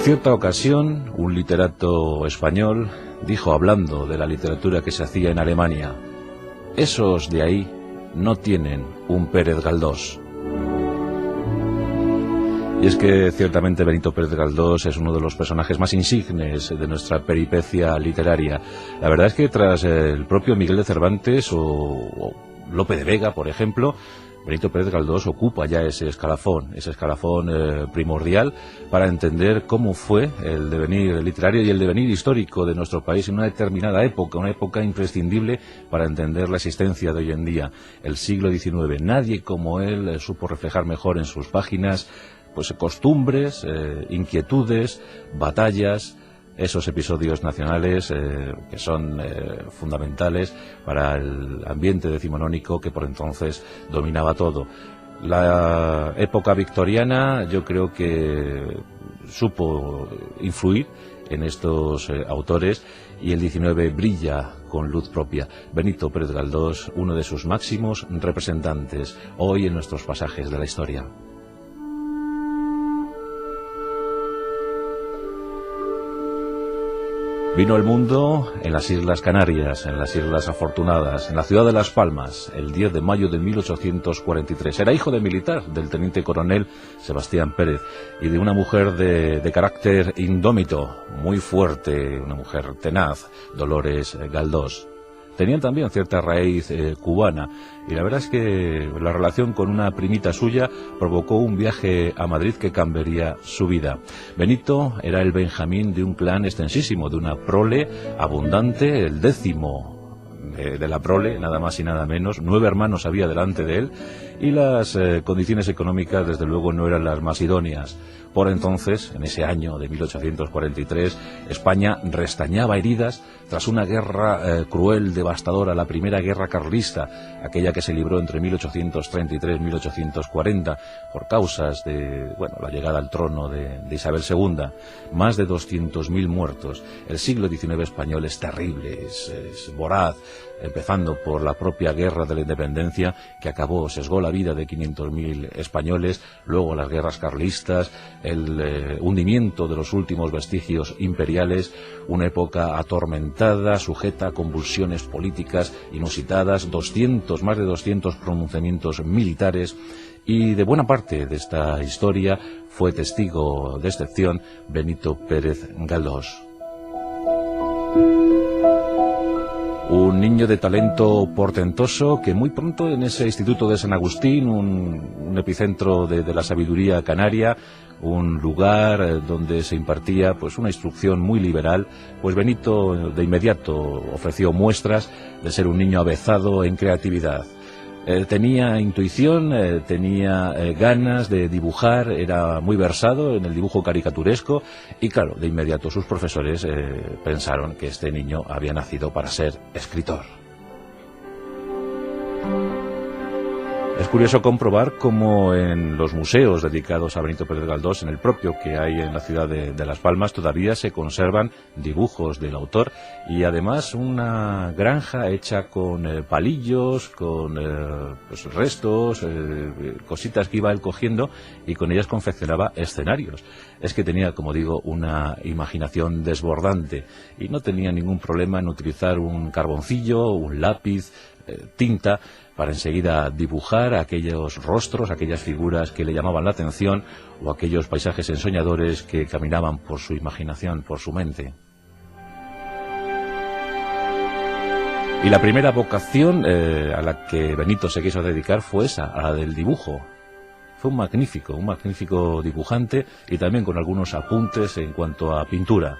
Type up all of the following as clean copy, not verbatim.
cierta ocasión, un literato español dijo, hablando de la literatura que se hacía en Alemania: esos de ahí no tienen un Pérez Galdós. Y es que ciertamente Benito Pérez Galdós es uno de los personajes más insignes de nuestra peripecia literaria. La verdad es que tras el propio Miguel de Cervantes o Lope de Vega, por ejemplo, Benito Pérez Galdós ocupa ya ese escalafón primordial para entender cómo fue el devenir literario y el devenir histórico de nuestro país en una determinada época, una época imprescindible para entender la existencia de hoy en día, el siglo XIX. Nadie como él supo reflejar mejor en sus páginas pues costumbres, inquietudes, batallas, esos episodios nacionales que son fundamentales para el ambiente decimonónico que por entonces dominaba todo. La época victoriana yo creo que supo influir en estos autores y el 19 brilla con luz propia. Benito Pérez Galdós, uno de sus máximos representantes hoy en nuestros pasajes de la historia. Vino al mundo en las Islas Canarias, en las Islas Afortunadas, en la ciudad de Las Palmas, el 10 de mayo de 1843. Era hijo de militar, del teniente coronel Sebastián Pérez, y de una mujer de carácter indómito, muy fuerte, una mujer tenaz, Dolores Galdós. Tenían también cierta raíz cubana, y la verdad es que la relación con una primita suya provocó un viaje a Madrid que cambiaría su vida. Benito era el Benjamín de un clan extensísimo, de una prole abundante, el 10º de la prole, nada más y nada menos. 9 hermanos había delante de él, y las condiciones económicas desde luego no eran las más idóneas. Por entonces, en ese año de 1843, España restañaba heridas tras una guerra cruel, devastadora, la primera guerra carlista, aquella que se libró entre 1833 y 1840, por causas de la llegada al trono de Isabel II. Más de 200.000 muertos. El siglo XIX español es terrible, es voraz, empezando por la propia guerra de la independencia, que sesgó la vida de 500.000 españoles, luego las guerras carlistas, el hundimiento de los últimos vestigios imperiales, una época atormentada, sujeta a convulsiones políticas inusitadas, más de 200 pronunciamientos militares, y de buena parte de esta historia fue testigo de excepción Benito Pérez Galdós. Un niño de talento portentoso que muy pronto en ese instituto de San Agustín, un epicentro de la sabiduría canaria, un lugar donde se impartía una instrucción muy liberal, pues Benito de inmediato ofreció muestras de ser un niño avezado en creatividad. Tenía intuición, tenía ganas de dibujar, era muy versado en el dibujo caricaturesco, y claro, de inmediato sus profesores pensaron que este niño había nacido para ser escritor. Es curioso comprobar cómo en los museos dedicados a Benito Pérez Galdós, en el propio que hay en la ciudad de Las Palmas, todavía se conservan dibujos del autor, y además una granja hecha con palillos, con restos, cositas que iba él cogiendo, y con ellas confeccionaba escenarios. Es que tenía, como digo, una imaginación desbordante, y no tenía ningún problema en utilizar un carboncillo, un lápiz, tinta, para enseguida dibujar aquellos rostros, aquellas figuras que le llamaban la atención, o aquellos paisajes ensoñadores que caminaban por su imaginación, por su mente. Y la primera vocación a la que Benito se quiso dedicar fue esa, a la del dibujo. Fue un magnífico dibujante, y también con algunos apuntes en cuanto a pintura.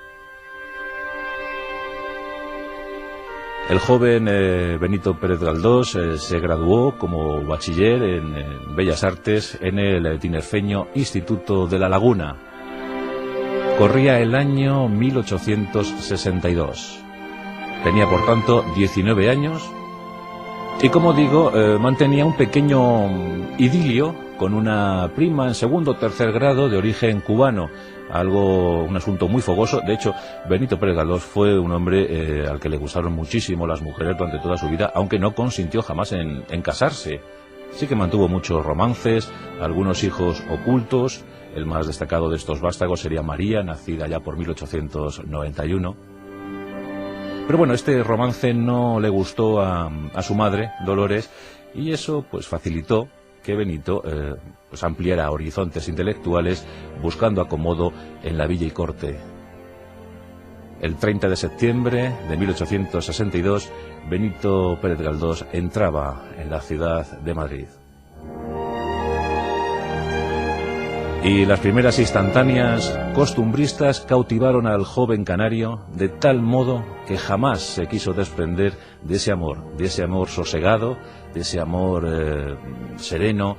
El joven Benito Pérez Galdós se graduó como bachiller en Bellas Artes en el tinerfeño Instituto de La Laguna. Corría el año 1862. Tenía, por tanto, 19 años y, como digo, mantenía un pequeño idilio con una prima en segundo o tercer grado de origen cubano. Un asunto muy fogoso. De hecho, Benito Pérez Galdós fue un hombre al que le gustaron muchísimo las mujeres durante toda su vida, aunque no consintió jamás en casarse. Sí que mantuvo muchos romances, algunos hijos ocultos, El más destacado de estos vástagos sería María, nacida ya por 1891. Pero bueno, este romance no le gustó a su madre, Dolores, y eso pues facilitó que Benito pues ampliara horizontes intelectuales buscando acomodo en la villa y corte. El 30 de septiembre de 1862, Benito Pérez Galdós entraba en la ciudad de Madrid. Y las primeras instantáneas costumbristas cautivaron al joven canario de tal modo que jamás se quiso desprender de ese amor sosegado, de ese amor sereno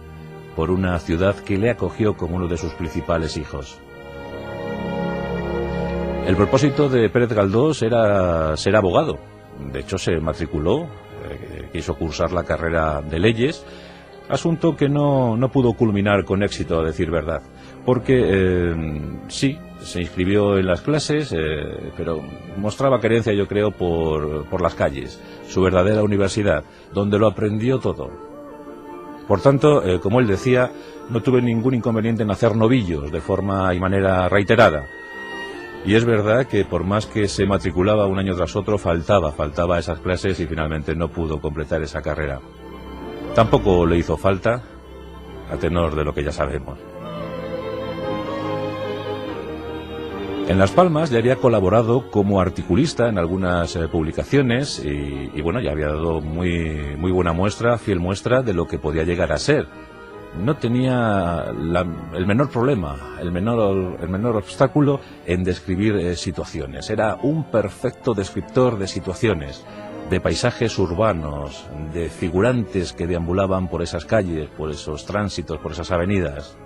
por una ciudad que le acogió como uno de sus principales hijos. El propósito de Pérez Galdós era ser abogado. De hecho, se matriculó, quiso cursar la carrera de leyes, asunto que no pudo culminar con éxito, a decir verdad, porque sí, se inscribió en las clases, pero mostraba querencia, yo creo, por las calles, su verdadera universidad, donde lo aprendió todo. Por tanto, como él decía, no tuve ningún inconveniente en hacer novillos de forma y manera reiterada. Y es verdad que por más que se matriculaba un año tras otro, faltaba a esas clases y finalmente no pudo completar esa carrera. Tampoco le hizo falta, a tenor de lo que ya sabemos. En Las Palmas ya había colaborado como articulista en algunas publicaciones y bueno, ya había dado muy buena muestra, fiel muestra de lo que podía llegar a ser. No tenía el menor problema, el menor obstáculo en describir situaciones. Era un perfecto descriptor de situaciones, de paisajes urbanos, de figurantes que deambulaban por esas calles, por esos tránsitos, por esas avenidas.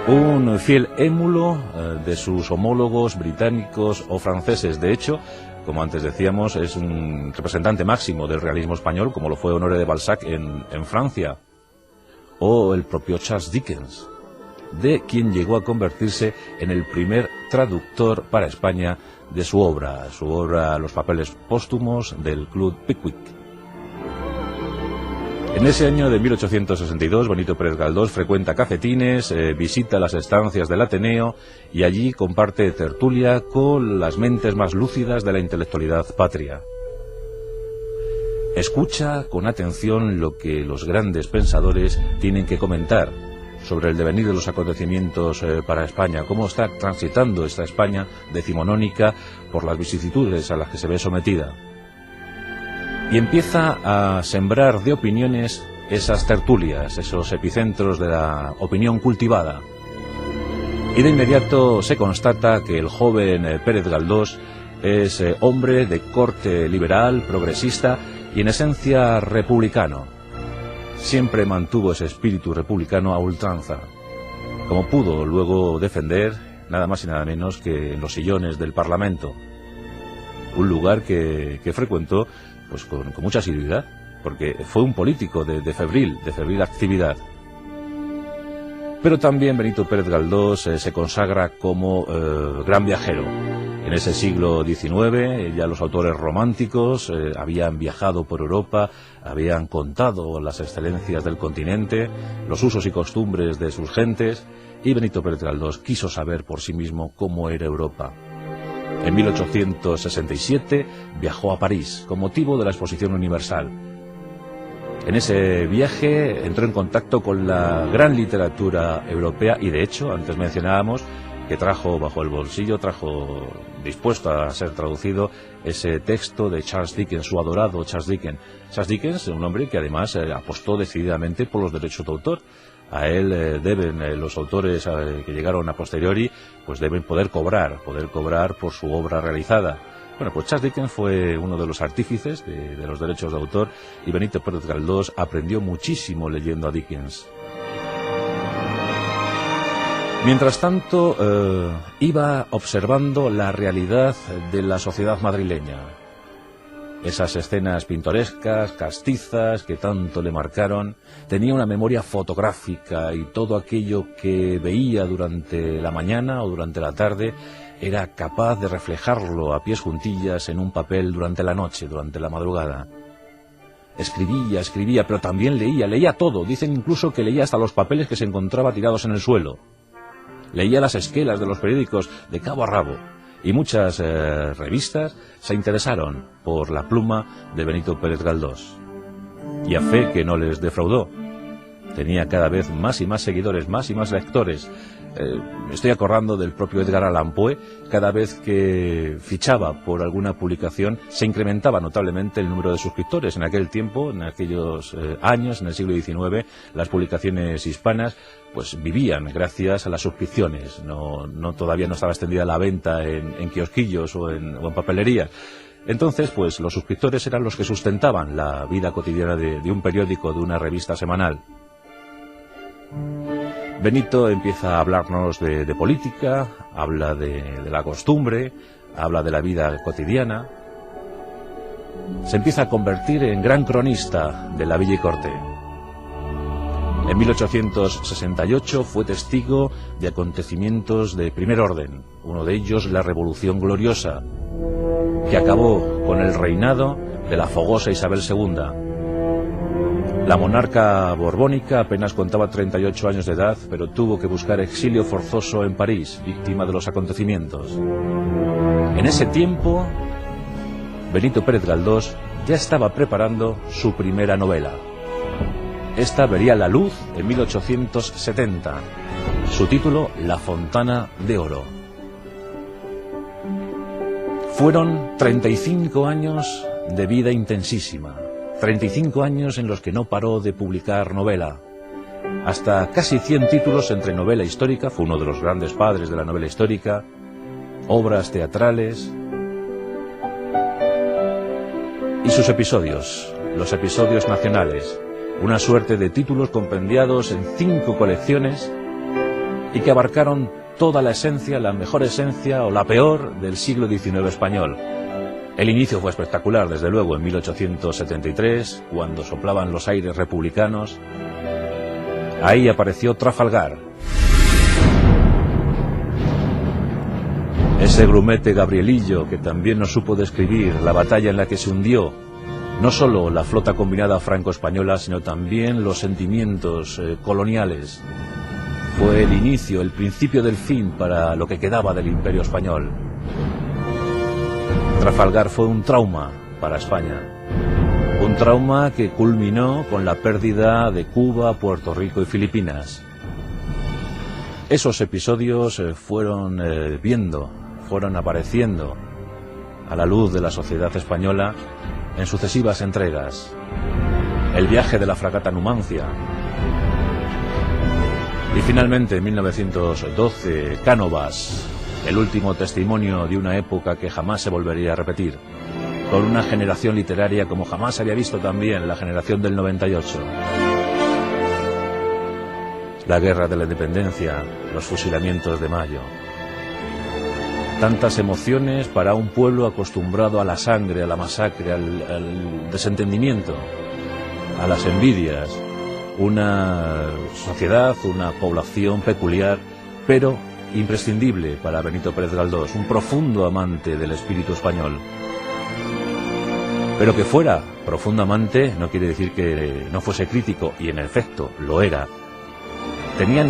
Un fiel émulo de sus homólogos británicos o franceses. De hecho, como antes decíamos, es un representante máximo del realismo español, como lo fue Honoré de Balzac en Francia, o el propio Charles Dickens, de quien llegó a convertirse en el primer traductor para España de su obra Los papeles póstumos del Club Pickwick. En ese año de 1862, Benito Pérez Galdós frecuenta cafetines, visita las estancias del Ateneo y allí comparte tertulia con las mentes más lúcidas de la intelectualidad patria. Escucha con atención lo que los grandes pensadores tienen que comentar sobre el devenir de los acontecimientos para España, cómo está transitando esta España decimonónica por las vicisitudes a las que se ve sometida. Y empieza a sembrar de opiniones esas tertulias, esos epicentros de la opinión cultivada. Y de inmediato se constata que el joven Pérez Galdós es hombre de corte liberal, progresista y en esencia republicano. Siempre mantuvo ese espíritu republicano a ultranza, como pudo luego defender nada más y nada menos que en los sillones del Parlamento, un lugar que frecuentó pues con mucha asiduidad, porque fue un político de febril actividad. Pero también Benito Pérez Galdós se consagra como gran viajero. En ese siglo XIX ya los autores románticos habían viajado por Europa, habían contado las excelencias del continente, los usos y costumbres de sus gentes, y Benito Pérez Galdós quiso saber por sí mismo cómo era Europa. En 1867 viajó a París con motivo de la Exposición Universal. En ese viaje entró en contacto con la gran literatura europea y de hecho, antes mencionábamos que trajo bajo el bolsillo, trajo dispuesto a ser traducido ese texto de Charles Dickens, su adorado Charles Dickens. Charles Dickens, un hombre que además apostó decididamente por los derechos de autor. A él deben los autores que llegaron a posteriori, pues deben poder cobrar por su obra realizada. Bueno, pues Charles Dickens fue uno de los artífices de los derechos de autor y Benito Pérez Galdós aprendió muchísimo leyendo a Dickens. Mientras tanto, iba observando la realidad de la sociedad madrileña. Esas escenas pintorescas, castizas, que tanto le marcaron. Tenía una memoria fotográfica y todo aquello que veía durante la mañana o durante la tarde era capaz de reflejarlo a pies juntillas en un papel durante la noche, durante la madrugada. Escribía, pero también leía todo. Dicen incluso que leía hasta los papeles que se encontraba tirados en el suelo. Leía las esquelas de los periódicos de cabo a rabo. Y muchas revistas se interesaron por la pluma de Benito Pérez Galdós. Y a fe que no les defraudó. Tenía cada vez más y más seguidores, más y más lectores. Me estoy acordando del propio Edgar Allan Poe. Cada vez que fichaba por alguna publicación se incrementaba notablemente el número de suscriptores. En aquel tiempo, en aquellos años, en el siglo XIX, las publicaciones hispanas pues vivían gracias a las suscripciones. Todavía no estaba extendida la venta en kiosquillos o en papelerías. Entonces, pues los suscriptores eran los que sustentaban la vida cotidiana de un periódico, de una revista semanal. Benito empieza a hablarnos de política, habla de la costumbre, habla de la vida cotidiana. Se empieza a convertir en gran cronista de la Villa y Corte. En 1868 fue testigo de acontecimientos de primer orden, uno de ellos la Revolución Gloriosa, que acabó con el reinado de la fogosa Isabel II. La monarca borbónica apenas contaba 38 años de edad, pero tuvo que buscar exilio forzoso en París, víctima de los acontecimientos. En ese tiempo, Benito Pérez Galdós ya estaba preparando su primera novela. Esta vería la luz en 1870. Su título, La Fontana de Oro. Fueron 35 años de vida intensísima. 35 años en los que no paró de publicar novela. Hasta casi 100 títulos entre novela histórica, fue uno de los grandes padres de la novela histórica, obras teatrales y sus episodios, los episodios nacionales, una suerte de títulos compendiados en 5 colecciones y que abarcaron toda la esencia, la mejor esencia o la peor del siglo XIX español. El inicio fue espectacular, desde luego, en 1873, cuando soplaban los aires republicanos. Ahí apareció Trafalgar. Ese grumete Gabrielillo que también nos supo describir la batalla en la que se hundió no solo la flota combinada franco-española, sino también los sentimientos coloniales. Fue el inicio, el principio del fin para lo que quedaba del Imperio español. Trafalgar fue un trauma para España, un trauma que culminó con la pérdida de Cuba, Puerto Rico y Filipinas. Esos episodios fueron apareciendo a la luz de la sociedad española en sucesivas entregas. El viaje de la fragata Numancia. Y finalmente, en 1912, Cánovas, el último testimonio de una época que jamás se volvería a repetir, con una generación literaria como jamás había visto también la generación del 98. La guerra de la independencia, los fusilamientos de Mayo. Tantas emociones para un pueblo acostumbrado a la sangre, a la masacre, al desentendimiento, a las envidias. Una sociedad, una población peculiar, pero imprescindible para Benito Pérez Galdós, un profundo amante del espíritu español. Pero que fuera profundo amante no quiere decir que no fuese crítico, y en efecto lo era. Sentía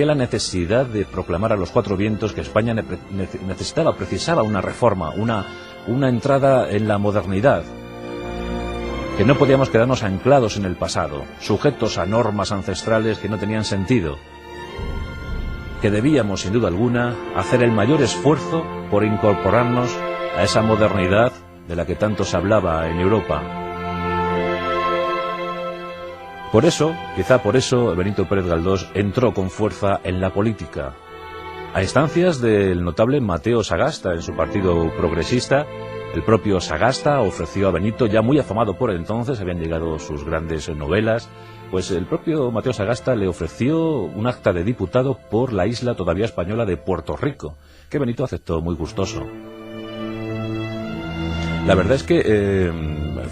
la necesidad de proclamar a los cuatro vientos que España precisaba una reforma, una entrada en la modernidad, que no podíamos quedarnos anclados en el pasado, sujetos a normas ancestrales que no tenían sentido, que debíamos, sin duda alguna, hacer el mayor esfuerzo por incorporarnos a esa modernidad de la que tanto se hablaba en Europa. Quizá por eso, Benito Pérez Galdós entró con fuerza en la política, a instancias del notable Mateo Sagasta en su partido progresista. El propio Sagasta ofreció a Benito, ya muy afamado por entonces, habían llegado sus grandes novelas, pues el propio Mateo Sagasta le ofreció un acta de diputado por la isla todavía española de Puerto Rico, que Benito aceptó muy gustoso. La verdad es que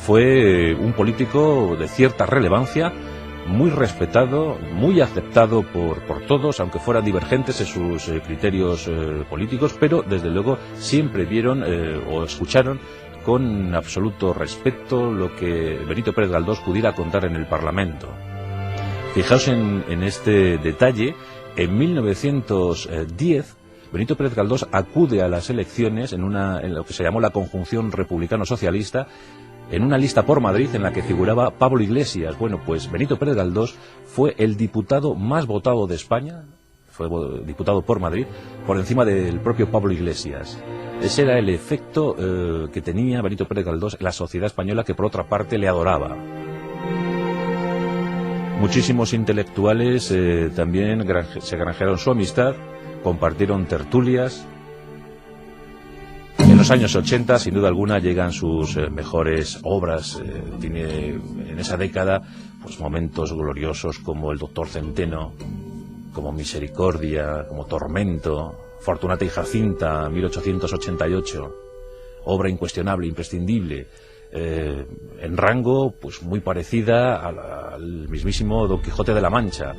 fue un político de cierta relevancia, muy respetado, muy aceptado por todos, aunque fueran divergentes en sus criterios políticos, pero desde luego siempre vieron o escucharon con absoluto respeto lo que Benito Pérez Galdós pudiera contar en el Parlamento. Fijaos en este detalle. En 1910, Benito Pérez Galdós acude a las elecciones en lo que se llamó la Conjunción Republicano-Socialista, en una lista por Madrid en la que figuraba Pablo Iglesias. Bueno, pues Benito Pérez Galdós fue el diputado más votado de España, fue diputado por Madrid, por encima del propio Pablo Iglesias. Ese era el efecto que tenía Benito Pérez Galdós en la sociedad española, que por otra parte le adoraba. Muchísimos intelectuales también se granjearon su amistad, compartieron tertulias. En los años 80, sin duda alguna, llegan sus mejores obras. Tiene en esa década pues momentos gloriosos como El Doctor Centeno, como Misericordia, como Tormento, Fortunata y Jacinta, 1888, obra incuestionable, imprescindible, en rango pues muy parecida al mismísimo Don Quijote de la Mancha.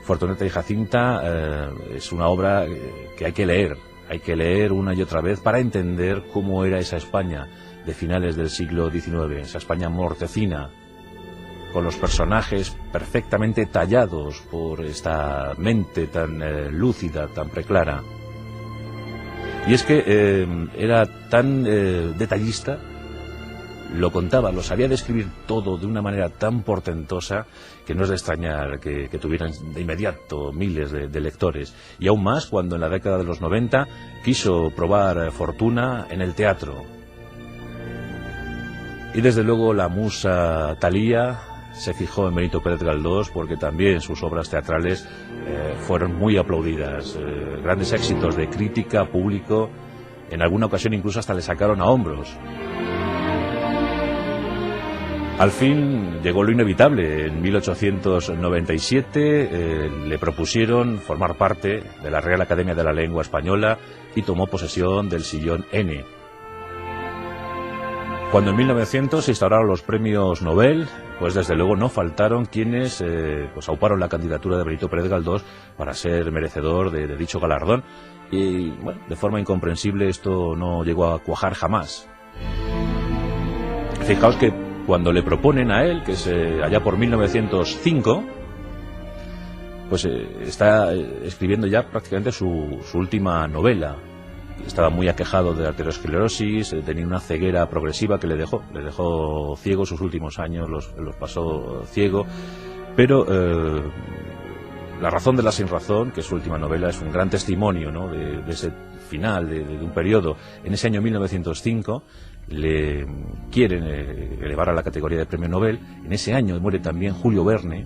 Fortunata y Jacinta es una obra que hay que leer una y otra vez para entender cómo era esa España de finales del siglo XIX, esa España mortecina, con los personajes perfectamente tallados por esta mente tan lúcida, tan preclara. Y es que era tan detallista, lo contaba, lo sabía describir todo de una manera tan portentosa que no es de extrañar que tuvieran de inmediato miles de lectores. Y aún más cuando en la década de los 90 quiso probar fortuna en el teatro. Y desde luego la musa Thalía se fijó en Benito Pérez Galdós, porque también sus obras teatrales fueron muy aplaudidas, grandes éxitos de crítica, público. En alguna ocasión incluso hasta le sacaron a hombros. Al fin llegó lo inevitable. En 1897 le propusieron formar parte de la Real Academia de la Lengua Española y tomó posesión del sillón N. Cuando en 1900 se instauraron los premios Nobel, pues desde luego no faltaron quienes pues auparon la candidatura de Benito Pérez Galdós para ser merecedor de dicho galardón. Y bueno, de forma incomprensible esto no llegó a cuajar jamás. Fijaos que cuando le proponen a él, que es allá por 1905, pues está escribiendo ya prácticamente su última novela. Estaba muy aquejado de arteriosclerosis, tenía una ceguera progresiva que le dejó ciego. Sus últimos años los pasó ciego, pero La razón de la sinrazón, que es su última novela, es un gran testimonio, ¿no?, de ese final de un periodo. En ese año 1905 le quieren elevar a la categoría de premio Nobel. En ese año muere también Julio Verne,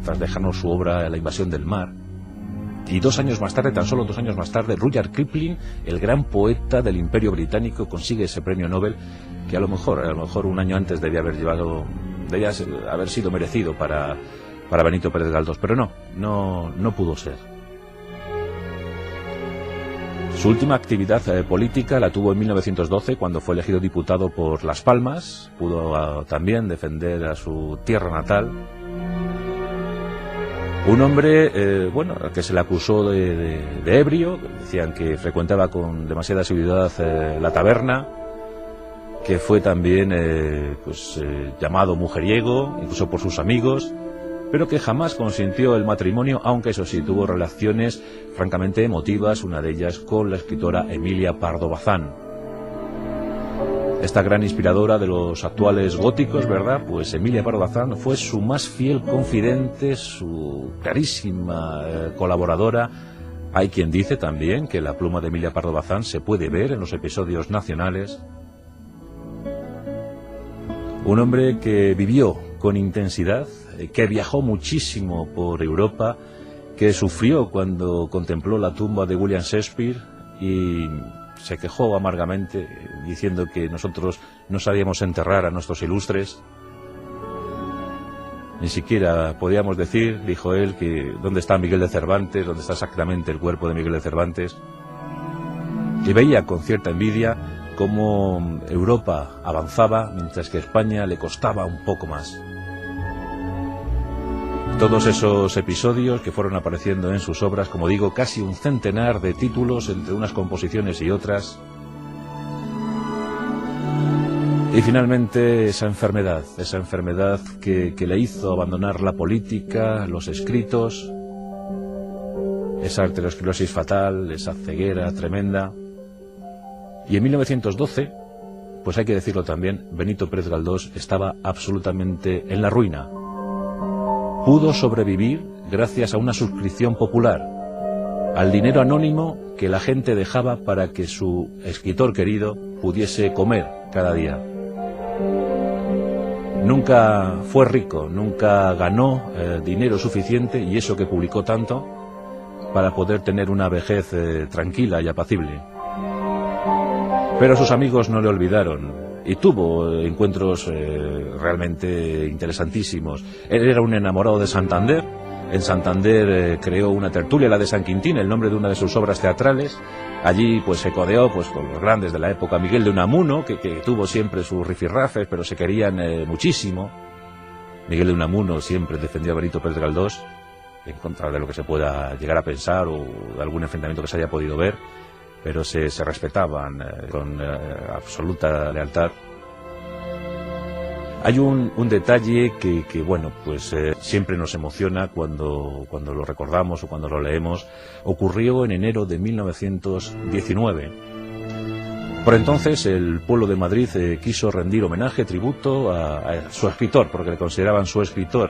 tras dejarnos su obra La invasión del mar. Y 2 años más tarde, tan solo 2 años más tarde, Rudyard Kipling, el gran poeta del Imperio Británico, consigue ese premio Nobel, que a lo mejor un año antes debía haber sido merecido para Benito Pérez Galdós, pero no pudo ser. Su última actividad política la tuvo en 1912, cuando fue elegido diputado por Las Palmas. Pudo también defender a su tierra natal. Un hombre, al que se le acusó de ebrio, decían que frecuentaba con demasiada asiduidad la taberna, que fue también llamado mujeriego, incluso por sus amigos, pero que jamás consintió el matrimonio, aunque eso sí, tuvo relaciones francamente emotivas, una de ellas con la escritora Emilia Pardo Bazán. Esta gran inspiradora de los actuales góticos, ¿verdad? Pues Emilia Pardo Bazán fue su más fiel confidente, su clarísima colaboradora. Hay quien dice también que la pluma de Emilia Pardo Bazán se puede ver en los episodios nacionales. Un hombre que vivió con intensidad, que viajó muchísimo por Europa, que sufrió cuando contempló la tumba de William Shakespeare y se quejó amargamente diciendo que nosotros no sabíamos enterrar a nuestros ilustres. Ni siquiera podíamos decir, dijo él, que dónde está Miguel de Cervantes, dónde está exactamente el cuerpo de Miguel de Cervantes. Y veía con cierta envidia cómo Europa avanzaba mientras que a España le costaba un poco más. Todos esos episodios que fueron apareciendo en sus obras, como digo, casi un centenar de títulos entre unas composiciones y otras. Y finalmente esa enfermedad que le hizo abandonar la política, los escritos, esa arteriosclerosis fatal, esa ceguera tremenda. Y en 1912, pues hay que decirlo también, Benito Pérez Galdós estaba absolutamente en la ruina. Pudo sobrevivir gracias a una suscripción popular, al dinero anónimo que la gente dejaba para que su escritor querido pudiese comer cada día. Nunca fue rico, nunca ganó dinero suficiente, y eso que publicó tanto, para poder tener una vejez tranquila y apacible. Pero sus amigos no le olvidaron y tuvo encuentros realmente interesantísimos. Él era un enamorado de Santander. En Santander creó una tertulia, la de San Quintín, el nombre de una de sus obras teatrales. Allí pues se codeó pues con los grandes de la época, Miguel de Unamuno, que tuvo siempre sus rifirrafes, pero se querían muchísimo. Miguel de Unamuno siempre defendió a Benito Pérez Galdós en contra de lo que se pueda llegar a pensar o de algún enfrentamiento que se haya podido ver, pero se respetaban con absoluta lealtad. Hay un detalle que bueno, pues siempre nos emociona cuando lo recordamos o cuando lo leemos. Ocurrió en enero de 1919. Por entonces el pueblo de Madrid quiso rendir homenaje, tributo a su escritor, porque le consideraban su escritor.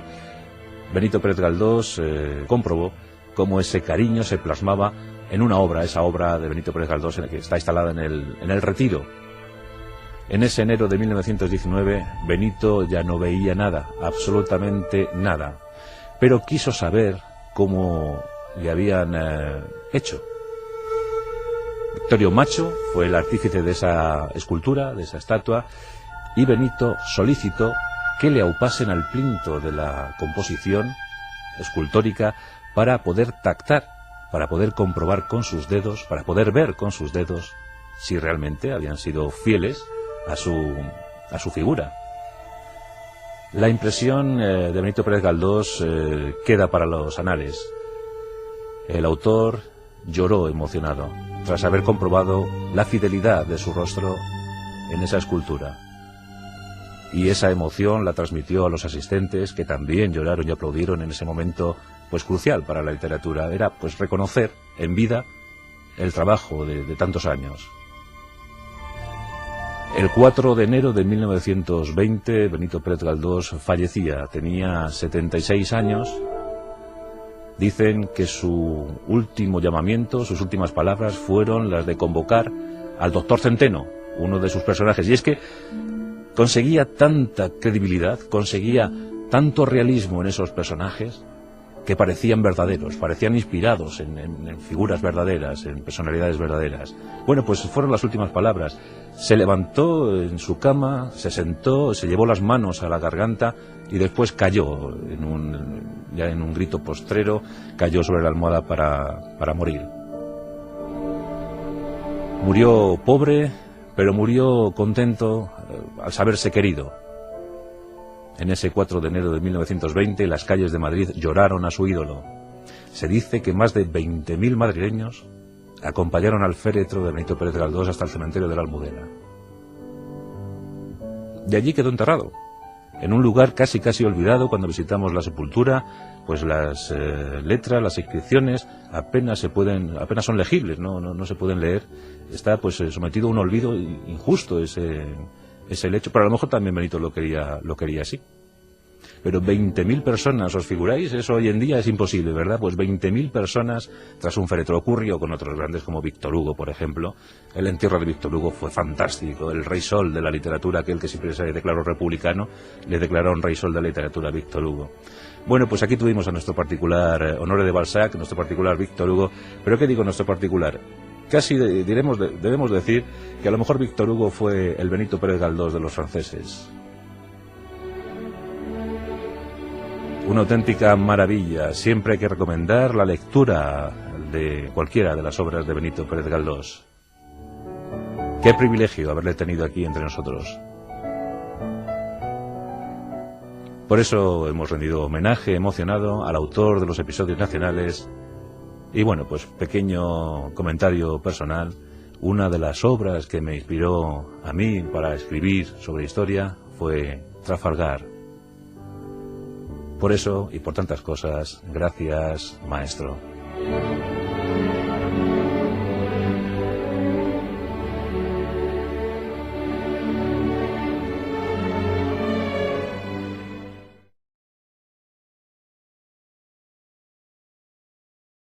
Benito Pérez Galdós comprobó cómo ese cariño se plasmaba en una obra, esa obra de Benito Pérez Galdós que está instalada en el Retiro. En ese enero de 1919, Benito ya no veía nada, absolutamente nada, pero quiso saber cómo le habían hecho. Victorio Macho fue el artífice de esa escultura, de esa estatua, y Benito solicitó que le aupasen al plinto de la composición escultórica para poder tactar, para poder comprobar con sus dedos, para poder ver con sus dedos si realmente habían sido fieles a su figura. La impresión de Benito Pérez Galdós queda para los anales. El autor lloró emocionado tras haber comprobado la fidelidad de su rostro en esa escultura. Y esa emoción la transmitió a los asistentes, que también lloraron y aplaudieron en ese momento pues crucial para la literatura. Era pues reconocer en vida el trabajo de tantos años. El 4 de enero de 1920, Benito Pérez Galdós fallecía, tenía 76 años. Dicen que su último llamamiento, sus últimas palabras fueron las de convocar al doctor Centeno, uno de sus personajes. Y es que conseguía tanta credibilidad, conseguía tanto realismo en esos personajes, que parecían verdaderos, parecían inspirados en figuras verdaderas, en personalidades verdaderas. Bueno, pues fueron las últimas palabras. Se levantó en su cama, se sentó, se llevó las manos a la garganta y después cayó ya en un grito postrero, cayó sobre la almohada para morir. Murió pobre, pero murió contento al saberse querido. En ese 4 de enero de 1920, las calles de Madrid lloraron a su ídolo. Se dice que más de 20.000 madrileños acompañaron al féretro de Benito Pérez Galdós hasta el cementerio de la Almudena. Y allí quedó enterrado, en un lugar casi olvidado. Cuando visitamos la sepultura, pues las letras, las inscripciones apenas son legibles, no se pueden leer. Está pues sometido a un olvido injusto ese hecho, pero a lo mejor también Benito lo quería así. Pero 20.000 personas, ¿os figuráis? Eso hoy en día es imposible, ¿verdad? Pues 20.000 personas tras un féretro. Ocurrió con otros grandes como Víctor Hugo, por ejemplo. El entierro de Víctor Hugo fue fantástico. El rey sol de la literatura, aquel que siempre se declaró republicano, le declararon rey sol de la literatura a Víctor Hugo. Bueno, pues aquí tuvimos a nuestro particular Honoré de Balzac, nuestro particular Víctor Hugo. ¿Pero qué digo nuestro particular? Casi debemos decir que a lo mejor Víctor Hugo fue el Benito Pérez Galdós de los franceses. Una auténtica maravilla. Siempre hay que recomendar la lectura de cualquiera de las obras de Benito Pérez Galdós. Qué privilegio haberle tenido aquí entre nosotros. Por eso hemos rendido homenaje emocionado al autor de los episodios nacionales. Y bueno, pues pequeño comentario personal, una de las obras que me inspiró a mí para escribir sobre historia fue Trafalgar. Por eso y por tantas cosas, gracias, maestro.